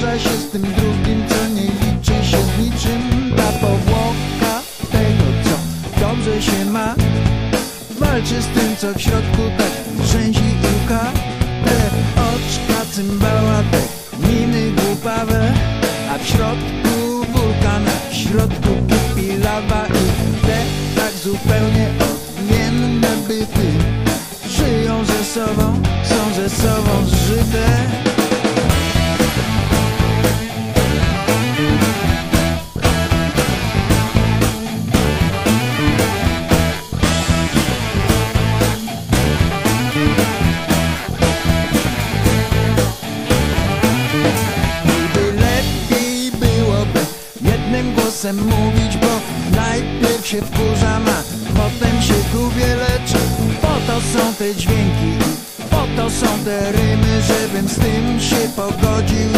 zderza się z tym drugim, co nie liczy się z niczym. Ta powłoka tego, co dobrze się ma, walczy z tym, co w środku tak rzęzi i łka. Te oczka cymbała, te miny głupawe, a w środku wulkan, a w środku kipi lawa. I te tak zupełnie odmienne byty żyją ze sobą, są ze sobą zżyte. Głosem mówić, bo najpierw się wkurzam, a potem się gubię, lecz po to są te dźwięki, po to są te rymy, żebym z tym się pogodził.